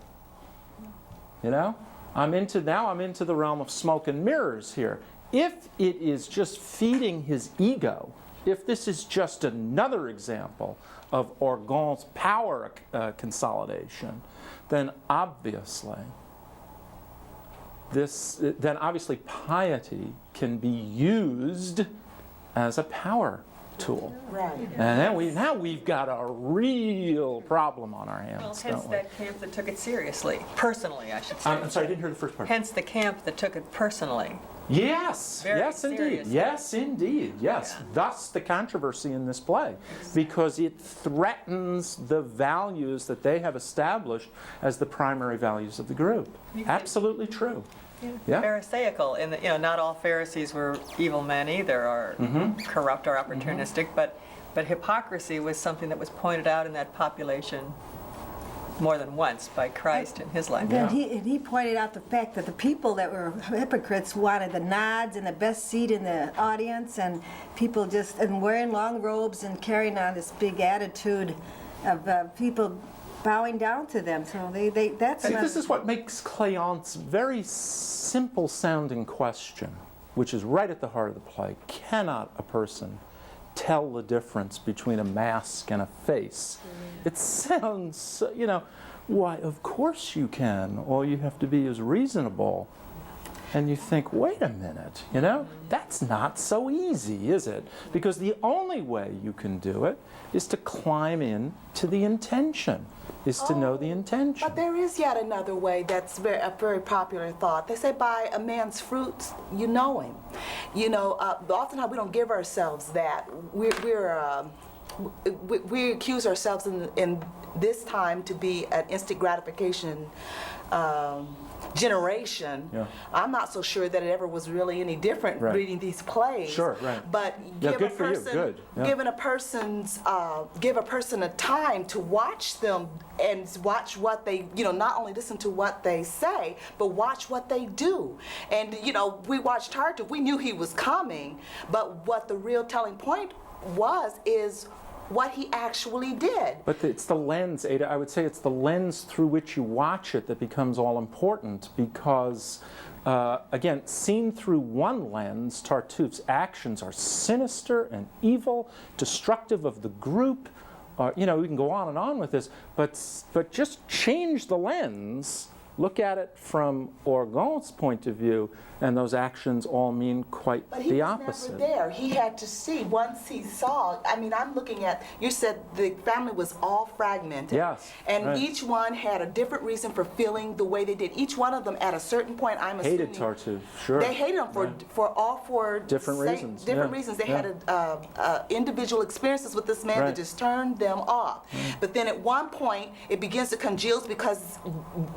You know? I'm into the realm of smoke and mirrors here. If it is just feeding his ego, if this is just another example of Orgon's power consolidation, then obviously piety can be used as a power tool. Right. And then now we've got a real problem on our hands, Well, hence don't we? that camp that took it seriously. Personally, I should say. I'm sorry, I didn't hear the first part. Hence the camp that took it personally. Yes, Very yes indeed. seriously. Yes indeed. Yes. Yeah. Thus the controversy in this play, because it threatens the values that they have established as the primary values of the group. Absolutely true. Yeah. Pharisaical in that, not all Pharisees were evil men either, or corrupt or opportunistic, but hypocrisy was something that was pointed out in that population more than once by Christ in his life. Then he pointed out the fact that the people that were hypocrites wanted the nods and the best seat in the audience, and people and wearing long robes and carrying on this big attitude of people bowing down to them. So that's See, this is what makes Cleonce's very simple sounding question, which is right at the heart of the play. Cannot a person tell the difference between a mask and a face? It sounds, why, of course you can. All you have to be is reasonable. And you think, wait a minute, that's not so easy, is it? Because the only way you can do it is to climb in to the intention, is to know the intention. But there is yet another way that's a very popular thought. They say by a man's fruits, you know him. Oftentimes we don't give ourselves that. We accuse ourselves in this time to be an instant gratification generation, I'm not so sure that it ever was really any different reading these plays. Sure, right. But Yeah, give good a for you, person, good. Yeah. give a person a time to watch them and watch what they, not only listen to what they say, but watch what they do. And we watched Tartuffe. We knew he was coming, but what the real telling point is what he actually did. But it's the lens, Ada, I would say it's the lens through which you watch it that becomes all important because, again, seen through one lens, Tartuffe's actions are sinister and evil, destructive of the group. We can go on and on with this, but just change the lens, look at it from Orgon's point of view, and those actions all mean quite the opposite. But he was never there. He had to see. Once he saw, I'm looking at, you said the family was all fragmented. Yes. And each one had a different reason for feeling the way they did. Each one of them at a certain point, I'm assuming. Hated Tartuffe, sure. They hated him for different reasons. Different reasons. They had individual experiences with this man that just turned them off. But then at one point, it begins to congeal because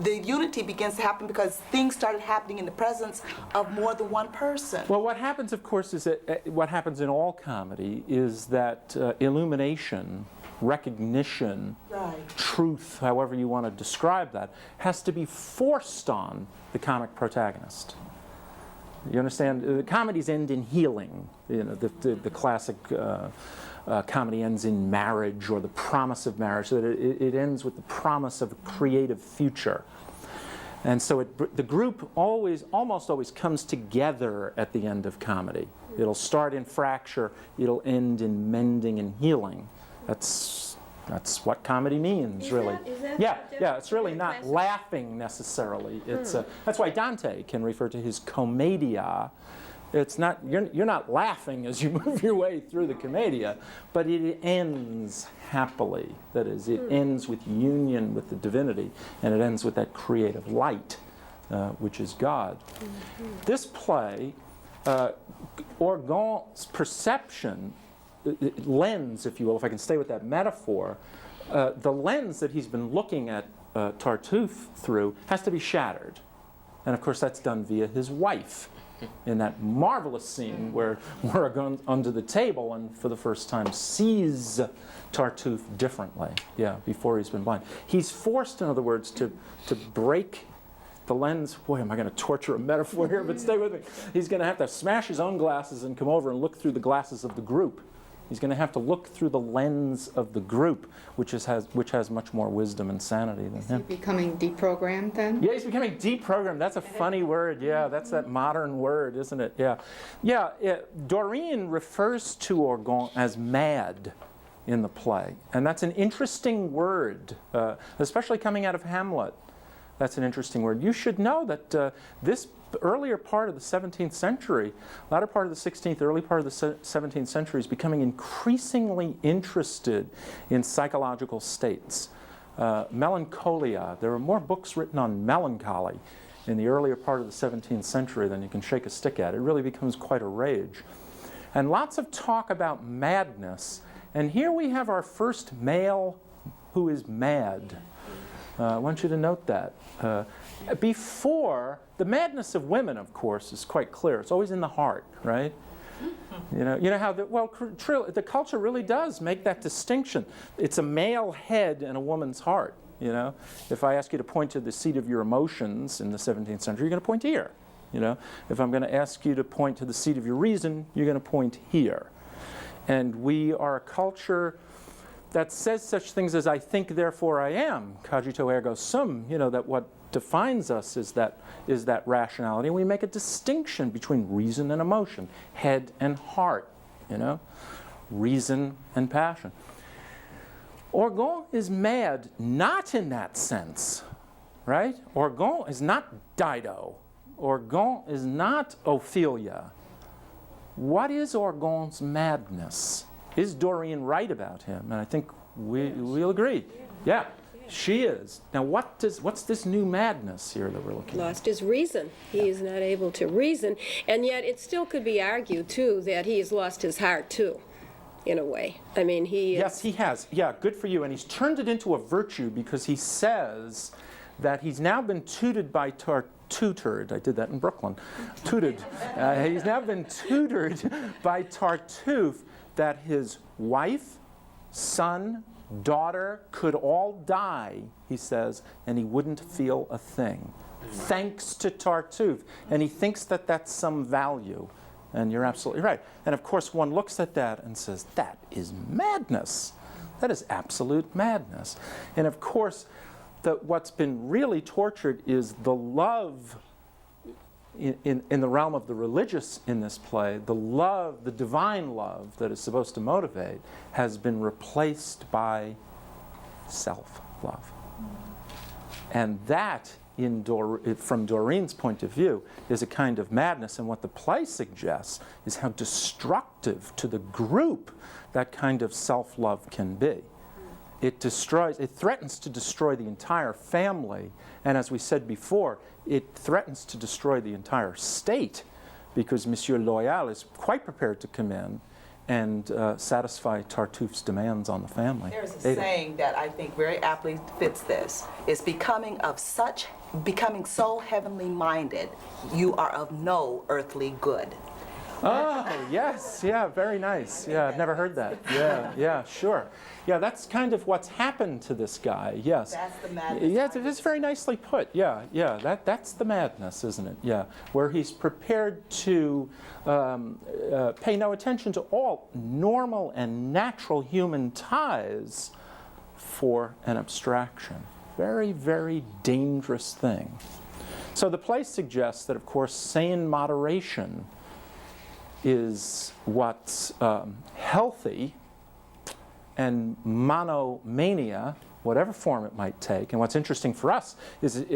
the unity begins to happen because things started happening in the presence of more than one person. Well, what happens, of course, is that what happens in all comedy is that illumination, recognition, truth, however you want to describe that, has to be forced on the comic protagonist. You understand? The comedies end in healing. The classic comedy ends in marriage or the promise of marriage, so that it ends with the promise of a creative future. And so the group almost always comes together at the end of comedy. It'll start in fracture, it'll end in mending and healing. That's what comedy means, really. It's really not laughing necessarily. It's that's why Dante can refer to his commedia. It's not you're not laughing as you move your way through the commedia, but it ends happily. That is, it ends with union with the divinity, and it ends with that creative light, which is God. This play, Orgon's perception, lens, if you will, if I can stay with that metaphor, the lens that he's been looking at Tartuffe through has to be shattered. And of course that's done via his wife in that marvelous scene where Orgon under the table and for the first time sees Tartuffe differently, before he's been blind. He's forced, in other words, to break the lens. Boy, am I going to torture a metaphor here, but stay with me. He's going to have to smash his own glasses and come over and look through the glasses of the group. He's going to have to look through the lens of the group, which has much more wisdom and sanity than him. Is he becoming deprogrammed then? Yeah, he's becoming deprogrammed. That's a funny word. Yeah, that's that modern word, isn't it? Yeah. Doreen refers to Orgon as mad in the play, and that's an interesting word, especially coming out of Hamlet. That's an interesting word. You should know that this earlier part of the 17th century, latter part of the 16th, early part of the 17th century is becoming increasingly interested in psychological states. Melancholia, there are more books written on melancholy in the earlier part of the 17th century than you can shake a stick at. It really becomes quite a rage. And lots of talk about madness. And here we have our first male who is mad. I want you to note that. Before, the madness of women, of course, is quite clear. It's always in the heart, right? You know how the culture really does make that distinction. It's a male head and a woman's heart. If I ask you to point to the seat of your emotions in the 17th century, you're going to point here. If I'm going to ask you to point to the seat of your reason, you're going to point here. And we are a culture that says such things as "I think, therefore I am," cogito ergo sum. That what defines us is that rationality. And we make a distinction between reason and emotion, head and heart. Reason and passion. Orgon is mad, not in that sense, right? Orgon is not Dido. Orgon is not Ophelia. What is Orgon's madness? Is Doreen right about him? And I think we'll agree. Yeah, she is. Now, what's this new madness here that we're looking at? Lost his reason. He is not able to reason. And yet it still could be argued, too, that he has lost his heart, too, in a way. I mean, Yes, he has. Yeah, good for you. And he's turned it into a virtue because he says that he's now been tutored by tutored. I did that in Brooklyn. Tutored. He's now been tutored by Tartuffe that his wife, son, daughter could all die, he says, and he wouldn't feel a thing. Thanks to Tartuffe. And he thinks that that's some value. And you're absolutely right. And of course, one looks at that and says, that is madness. That is absolute madness. And of course, what's been really tortured is the love in the realm of the religious in this play. The love, the divine love that is supposed to motivate, has been replaced by self-love. And that, from Doreen's point of view, is a kind of madness. And what the play suggests is how destructive to the group that kind of self-love can be. It threatens to destroy the entire family, and as we said before, it threatens to destroy the entire state, because Monsieur Loyal is quite prepared to come in and satisfy Tartuffe's demands on the family. There's a saying that I think very aptly fits this. It's becoming so heavenly minded, you are of no earthly good. Oh, yes, yeah, very nice. Yeah, I've never heard that. Yeah, sure. Yeah, that's kind of what's happened to this guy, yes. That's the madness. Yeah, it's very nicely put. Yeah, that's the madness, isn't it? Yeah, where he's prepared to pay no attention to all normal and natural human ties for an abstraction. Very, very dangerous thing. So the play suggests that, of course, sane moderation is what's healthy, and monomania, whatever form it might take. And what's interesting for us is,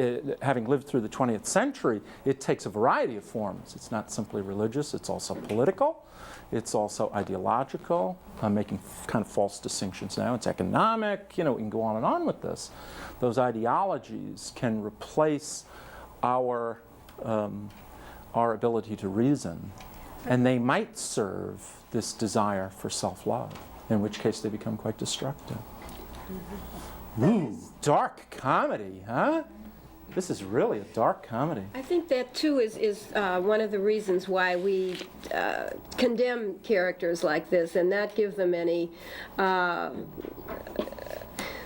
having lived through the 20th century, it takes a variety of forms. It's not simply religious, it's also political, it's also ideological. I'm making kind of false distinctions now. It's economic, we can go on and on with this. Those ideologies can replace our ability to reason. And they might serve this desire for self-love, in which case they become quite destructive. Ooh, dark comedy, huh? This is really a dark comedy. I think that, too, is one of the reasons why we condemn characters like this and not give them any...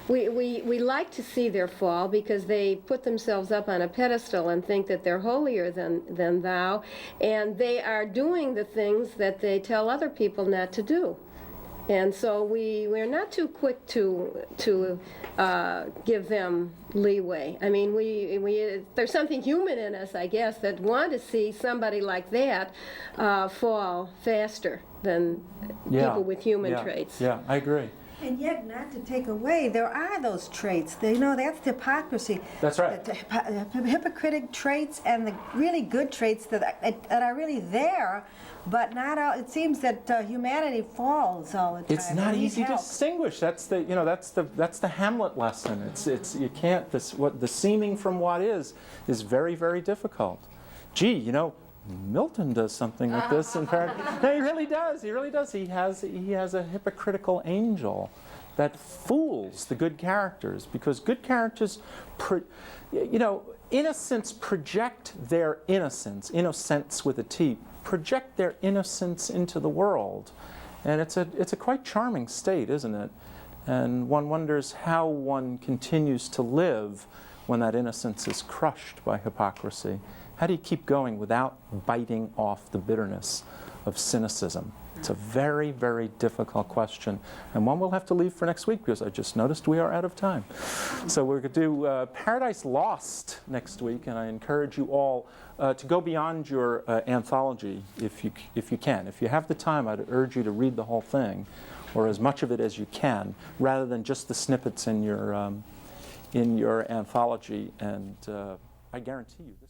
We like to see their fall because they put themselves up on a pedestal and think that they're holier than thou, and they are doing the things that they tell other people not to do. And so we're not too quick to give them leeway. I mean, there's something human in us, I guess, that want to see somebody like that fall faster than people with human traits. Yeah, I agree. And yet, not to take away, there are those traits. That's the hypocrisy. That's right. The hypocritic traits and the really good traits that are really there, but not all. It seems that humanity falls all the time. It's not easy to distinguish. That's the Hamlet lesson. It's you can't. What the seeming from what is very, very difficult. Gee, Milton does something with this in Paradise. No, he really does. He really does. He has a hypocritical angel that fools the good characters, because good characters, innocents project their innocence with a T, project their innocence into the world, and it's a quite charming state, isn't it? And one wonders how one continues to live when that innocence is crushed by hypocrisy. How do you keep going without biting off the bitterness of cynicism? It's a very, very difficult question, and one we'll have to leave for next week, because I just noticed we are out of time. So we're going to do Paradise Lost next week, and I encourage you all to go beyond your anthology if you can. If you have the time, I'd urge you to read the whole thing, or as much of it as you can, rather than just the snippets in your anthology. And I guarantee you.